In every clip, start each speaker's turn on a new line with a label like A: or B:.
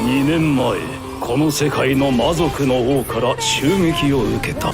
A: 2年前、この世界の魔族の王から襲撃を受けた。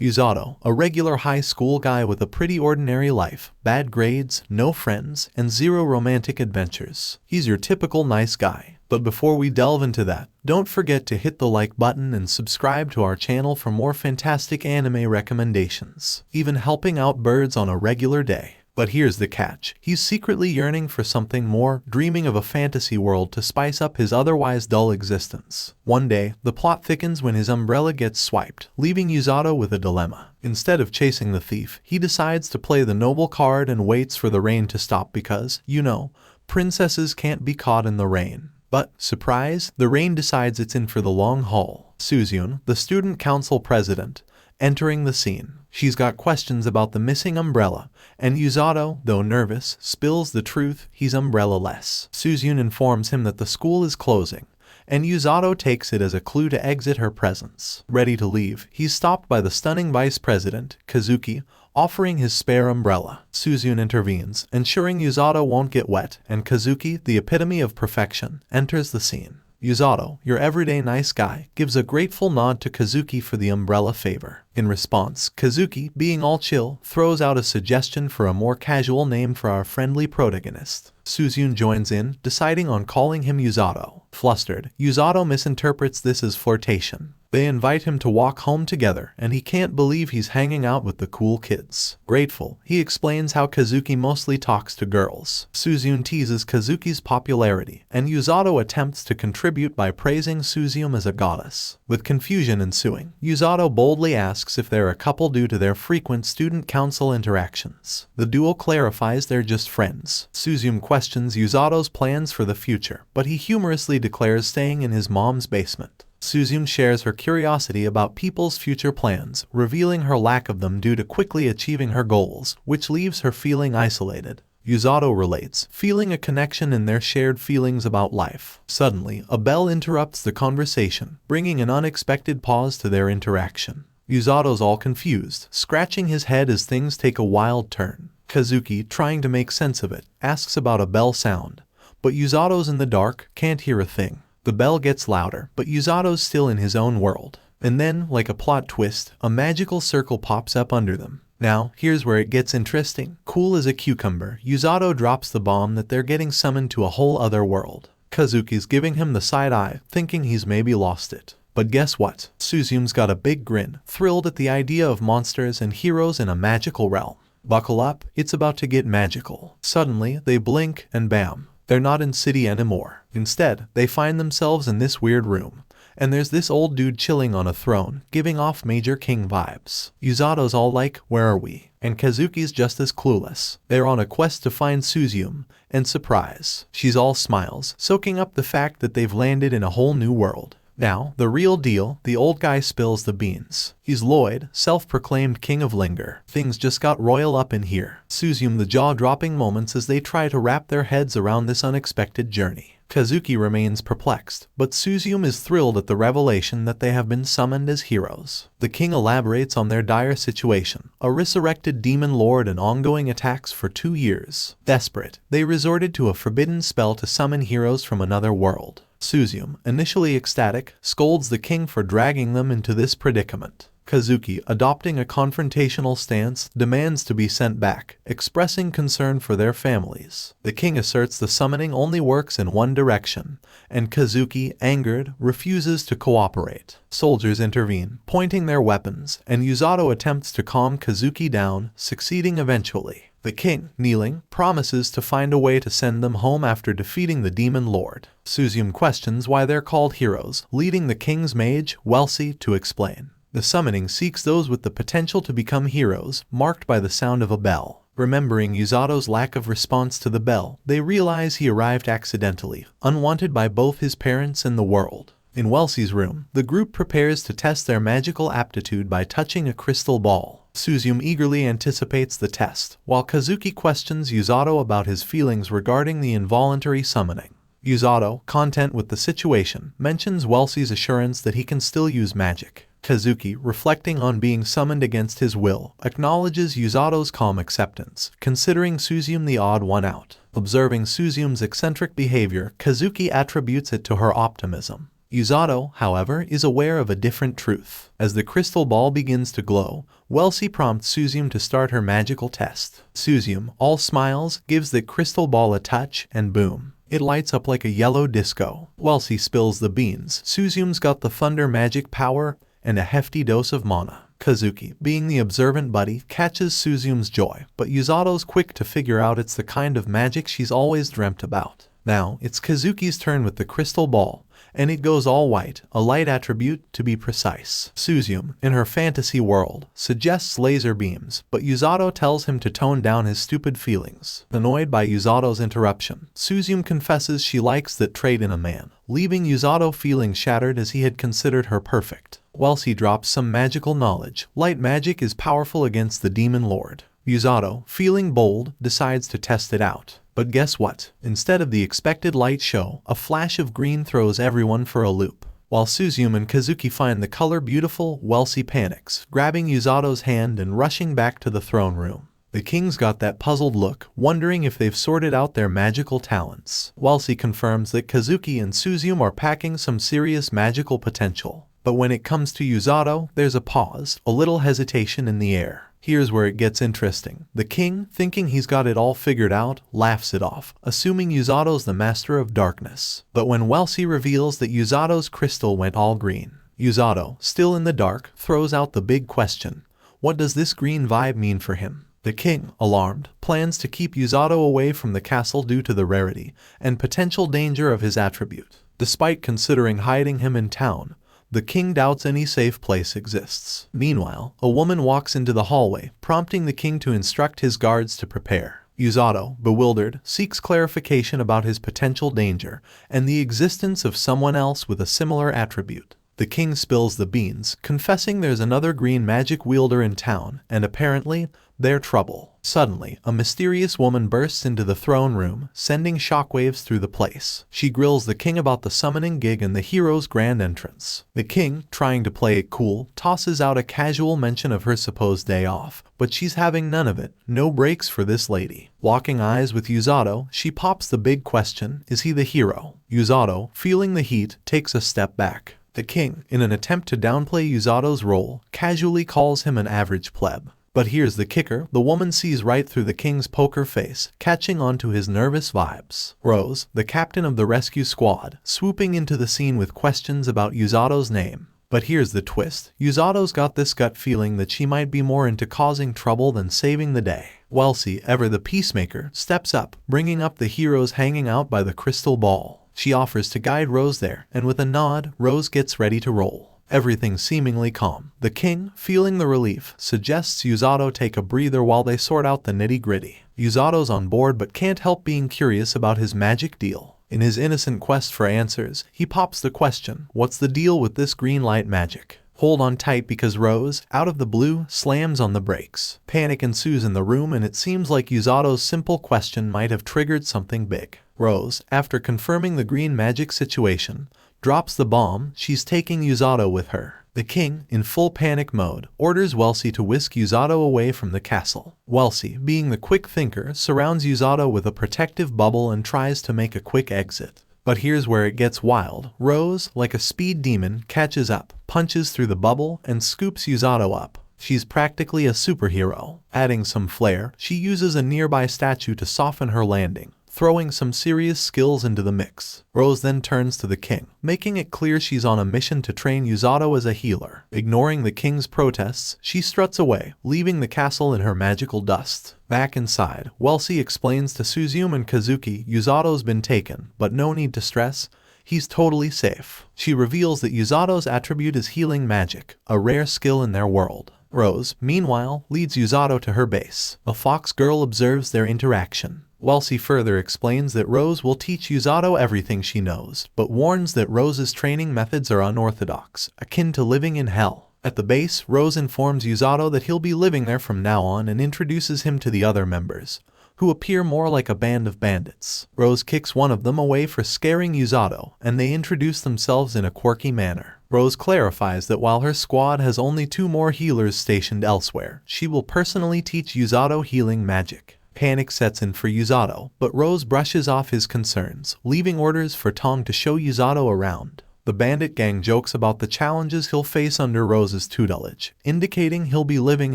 B: Usato, a regular high school guy with a pretty ordinary life, bad grades, no friends, and zero romantic adventures. He's your typical nice guy. But before we delve into that, don't forget to hit the like button and subscribe to our channel for more fantastic anime recommendations, even helping out birds on a regular day. But here's the catch. He's secretly yearning for something more, dreaming of a fantasy world to spice up his otherwise dull existence. One day, the plot thickens when his umbrella gets swiped, leaving Usato with a dilemma. Instead of chasing the thief, he decides to play the noble card and waits for the rain to stop because, you know, princesses can't be caught in the rain. But, surprise, the rain decides it's in for the long haul. Suzyun, the student council president, entering the scene. She's got questions about the missing umbrella, and Usato, though nervous, spills the truth he's umbrella-less. Suzyun informs him that the school is closing, and Usato takes it as a clue to exit her presence. Ready to leave, he's stopped by the stunning vice president, Kazuki, offering his spare umbrella. Suzyun intervenes, ensuring Usato won't get wet, and Kazuki, the epitome of perfection, enters the scene. Usato, your everyday nice guy, gives a grateful nod to Kazuki for the umbrella favor. In response, Kazuki, being all chill, throws out a suggestion for a more casual name for our friendly protagonist. Suzyun joins in, deciding on calling him Usato. Flustered, Usato misinterprets this as flirtation. They invite him to walk home together, and he can't believe he's hanging out with the cool kids. Grateful, he explains how Kazuki mostly talks to girls. Suzyun teases Kazuki's popularity, and Usato attempts to contribute by praising Suzyun as a goddess. With confusion ensuing, Usato boldly asks if they're a couple due to their frequent student council interactions. The duo clarifies they're just friends. Suzyun questions Usato's plans for the future, but he humorously declares staying in his mom's basement. Suzyun shares her curiosity about people's future plans, revealing her lack of them due to quickly achieving her goals, which leaves her feeling isolated. Usato relates, feeling a connection in their shared feelings about life. Suddenly, a bell interrupts the conversation, bringing an unexpected pause to their interaction. Usato's all confused, scratching his head as things take a wild turn. Kazuki, trying to make sense of it, asks about a bell sound, but Usato's in the dark, can't hear a thing. The bell gets louder, but Usato's still in his own world. And then, like a plot twist, a magical circle pops up under them. Now, here's where it gets interesting. Cool as a cucumber, Usato drops the bomb that they're getting summoned to a whole other world. Kazuki's giving him the side eye, thinking he's maybe lost it. But guess what? Suzyun's got a big grin, thrilled at the idea of monsters and heroes in a magical realm. Buckle up, it's about to get magical. Suddenly, they blink, and bam. They're not in city anymore. Instead, they find themselves in this weird room. And there's this old dude chilling on a throne, giving off Major King vibes. Usato's all like, where are we? And Kazuki's just as clueless. They're on a quest to find Suzyun, and surprise, she's all smiles, soaking up the fact that they've landed in a whole new world. Now, the real deal, the old guy spills the beans. He's Lloyd, self-proclaimed king of Linger. Things just got royal up in here. Suzyun the jaw-dropping moments as they try to wrap their heads around this unexpected journey. Kazuki remains perplexed, but Suzyun is thrilled at the revelation that they have been summoned as heroes. The king elaborates on their dire situation, a resurrected demon lord and ongoing attacks for 2 years. Desperate, they resorted to a forbidden spell to summon heroes from another world. Suzyun, initially ecstatic, scolds the king for dragging them into this predicament. Kazuki, adopting a confrontational stance, demands to be sent back, expressing concern for their families. The king asserts the summoning only works in one direction, and Kazuki, angered, refuses to cooperate. Soldiers intervene, pointing their weapons, and Usato attempts to calm Kazuki down, succeeding eventually. The king, kneeling, promises to find a way to send them home after defeating the demon lord. Suzyun questions why they're called heroes, leading the king's mage, Welsi, to explain. The summoning seeks those with the potential to become heroes, marked by the sound of a bell. Remembering Usato's lack of response to the bell, they realize he arrived accidentally, unwanted by both his parents and the world. In Welsi's room, the group prepares to test their magical aptitude by touching a crystal ball. Suzyun eagerly anticipates the test, while Kazuki questions Usato about his feelings regarding the involuntary summoning. Usato, content with the situation, mentions Welsi's assurance that he can still use magic. Kazuki, reflecting on being summoned against his will, acknowledges Usato's calm acceptance, considering Suzyun the odd one out. Observing Suzume's eccentric behavior, Kazuki attributes it to her optimism. Usato, however, is aware of a different truth. As the crystal ball begins to glow, Welsi prompts Suzume to start her magical test. Suzume, all smiles, gives the crystal ball a touch, and boom. It lights up like a yellow disco. Welsi spills the beans. Suzume's got the thunder magic power and a hefty dose of mana. Kazuki, being the observant buddy, catches Suzume's joy, but Usato's quick to figure out it's the kind of magic she's always dreamt about. Now, it's Kazuki's turn with the crystal ball, and it goes all white, a light attribute to be precise. Suzume, in her fantasy world, suggests laser beams, but Usato tells him to tone down his stupid feelings. Annoyed by Usato's interruption, Suzume confesses she likes that trait in a man, leaving Usato feeling shattered as he had considered her perfect. Whilst he drops some magical knowledge, light magic is powerful against the demon lord. Usato, feeling bold, decides to test it out. But guess what? Instead of the expected light show, a flash of green throws everyone for a loop. While Suzume and Kazuki find the color beautiful, Welsi panics, grabbing Usato's hand and rushing back to the throne room. The king's got that puzzled look, wondering if they've sorted out their magical talents. Welsi confirms that Kazuki and Suzume are packing some serious magical potential. But when it comes to Usato, there's a pause, a little hesitation in the air. Here's where it gets interesting. The king, thinking he's got it all figured out, laughs it off, assuming Usato's the master of darkness. But when Welsi reveals that Usato's crystal went all green, Usato, still in the dark, throws out the big question. What does this green vibe mean for him? The king, alarmed, plans to keep Usato away from the castle due to the rarity and potential danger of his attribute. Despite considering hiding him in town, the king doubts any safe place exists. Meanwhile, a woman walks into the hallway, prompting the king to instruct his guards to prepare. Usato, bewildered, seeks clarification about his potential danger and the existence of someone else with a similar attribute. The king spills the beans, confessing there's another green magic wielder in town, and apparently, they're trouble. Suddenly, a mysterious woman bursts into the throne room, sending shockwaves through the place. She grills the king about the summoning gig and the hero's grand entrance. The king, trying to play it cool, tosses out a casual mention of her supposed day off, but she's having none of it. No breaks for this lady. Locking eyes with Usato, she pops the big question, is he the hero? Usato, feeling the heat, takes a step back. The king, in an attempt to downplay Usato's role, casually calls him an average pleb. But here's the kicker, the woman sees right through the king's poker face, catching on to his nervous vibes. Rose, the captain of the rescue squad, swooping into the scene with questions about Usato's name. But here's the twist, Usato's got this gut feeling that she might be more into causing trouble than saving the day. Welsi, ever the peacemaker, steps up, bringing up the heroes hanging out by the crystal ball. She offers to guide Rose there, and with a nod, Rose gets ready to roll. Everything seemingly calm. The king, feeling the relief, suggests Usato take a breather while they sort out the nitty-gritty. Usato's on board but can't help being curious about his magic deal. In his innocent quest for answers, he pops the question, what's the deal with this green light magic? Hold on tight because Rose, out of the blue, slams on the brakes. Panic ensues in the room and it seems like Usato's simple question might have triggered something big. Rose, after confirming the green magic situation, drops the bomb, she's taking Usato with her. The king, in full panic mode, orders Welsi to whisk Usato away from the castle. Welsi, being the quick thinker, surrounds Usato with a protective bubble and tries to make a quick exit. But here's where it gets wild. Rose, like a speed demon, catches up, punches through the bubble, and scoops Usato up. She's practically a superhero. Adding some flair, she uses a nearby statue to soften her landing, throwing some serious skills into the mix. Rose then turns to the king, making it clear she's on a mission to train Usato as a healer. Ignoring the king's protests, she struts away, leaving the castle in her magical dust. Back inside, Welsi explains to Suzume and Kazuki Usato's been taken, but no need to stress, he's totally safe. She reveals that Usato's attribute is healing magic, a rare skill in their world. Rose, meanwhile, leads Usato to her base. A fox girl observes their interaction. Welsi further explains that Rose will teach Usato everything she knows, but warns that Rose's training methods are unorthodox, akin to living in hell. At the base, Rose informs Usato that he'll be living there from now on and introduces him to the other members, who appear more like a band of bandits. Rose kicks one of them away for scaring Usato, and they introduce themselves in a quirky manner. Rose clarifies that while her squad has only 2 more healers stationed elsewhere, she will personally teach Usato healing magic. Panic sets in for Usato, but Rose brushes off his concerns, leaving orders for Tong to show Usato around. The bandit gang jokes about the challenges he'll face under Rose's tutelage, indicating he'll be living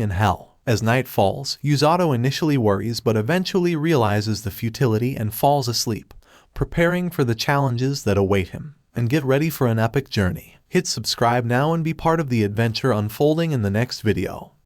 B: in hell. As night falls, Usato initially worries but eventually realizes the futility and falls asleep, preparing for the challenges that await him. And get ready for an epic journey. Hit subscribe now and be part of the adventure unfolding in the next video.